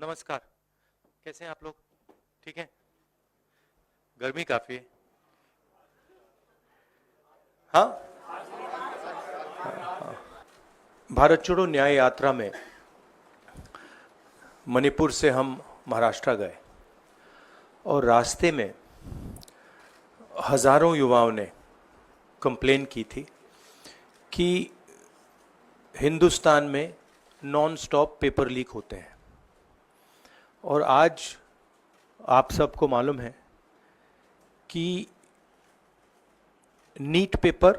नमस्कार। कैसे हैं आप लोग? ठीक है? गर्मी काफी है। हाँ, भारत छोड़ो न्याय यात्रा में मणिपुर से हम महाराष्ट्र गए और रास्ते में हजारों युवाओं ने कंप्लेन की थी कि हिंदुस्तान में नॉन स्टॉप पेपर लीक होते हैं। और आज आप सबको मालूम है कि NEET paper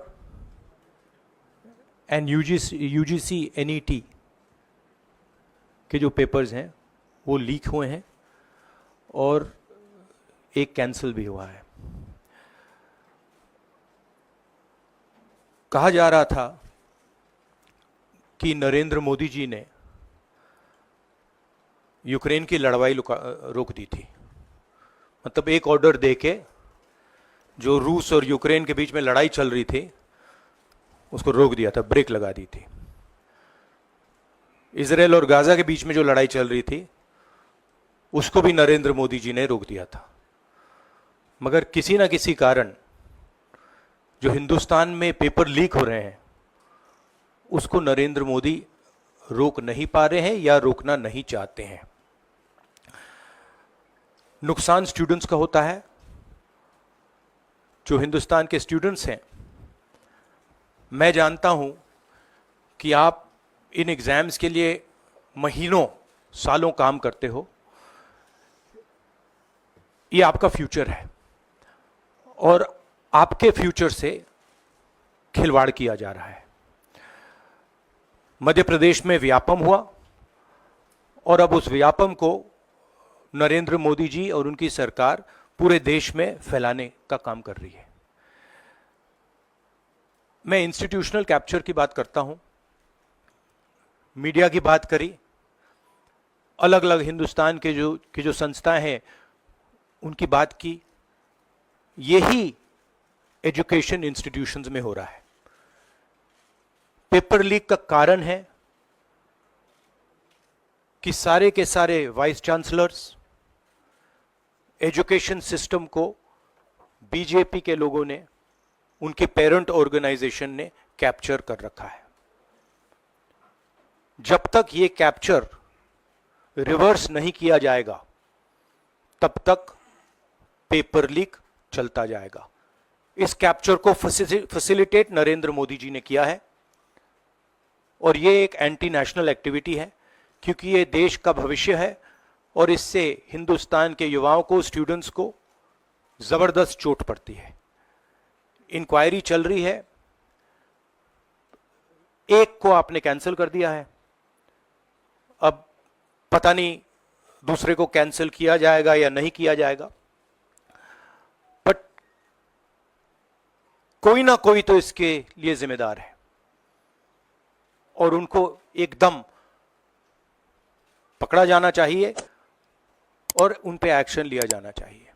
and UGC NET के जो पेपर्स हैं वो लीक हुए हैं और एक कैंसिल भी हुआ है। कहा जा रहा था कि नरेंद्र मोदी जी ने यूक्रेन की लड़ाई रोक दी थी। मतलब एक ऑर्डर देके जो रूस और यूक्रेन के बीच में लड़ाई चल रही थी उसको रोक दिया था, ब्रेक लगा दी थी। इजराइल और गाजा के बीच में जो लड़ाई चल रही थी उसको भी नरेंद्र मोदी जी ने रोक दिया था। मगर किसी ना किसी कारण जो हिंदुस्तान में पेपर लीक हो रहे हैं उसको नरेंद्र मोदी रोक नहीं पा रहे हैं या रोकना नहीं चाहते हैं। नुकसान स्टूडेंट्स का होता है। जो हिंदुस्तान के स्टूडेंट्स हैं, मैं जानता हूं कि आप इन एग्जाम्स के लिए महीनों सालों काम करते हो। ये आपका फ्यूचर है और आपके फ्यूचर से खिलवाड़ किया जा रहा है। मध्य प्रदेश में व्यापम हुआ और अब उस व्यापम को नरेंद्र मोदी जी और उनकी सरकार पूरे देश में फैलाने का काम कर रही है। मैं इंस्टीट्यूशनल कैप्चर की बात करता हूं, मीडिया की बात करी, अलग अलग हिंदुस्तान के जो संस्थाएं हैं उनकी बात की। यही एजुकेशन इंस्टीट्यूशंस में हो रहा है। पेपर लीक का कारण है कि सारे के सारे वाइस चांसलर्स, एजुकेशन सिस्टम को बीजेपी के लोगों ने, उनके पेरेंट ऑर्गेनाइजेशन ने कैप्चर कर रखा है। जब तक ये कैप्चर रिवर्स नहीं किया जाएगा तब तक पेपर लीक चलता जाएगा। इस कैप्चर को फैसिलिटेट नरेंद्र मोदी जी ने किया है और ये एक एंटी नेशनल एक्टिविटी है क्योंकि ये देश का भविष्य है और इससे हिंदुस्तान के युवाओं को, स्टूडेंट्स को जबरदस्त चोट पड़ती है। इंक्वायरी चल रही है, एक को आपने कैंसिल कर दिया है, अब पता नहीं दूसरे को कैंसिल किया जाएगा या नहीं किया जाएगा। बट कोई ना कोई तो इसके लिए जिम्मेदार है और उनको एकदम पकड़ा जाना चाहिए और उन पे एक्शन लिया जाना चाहिए।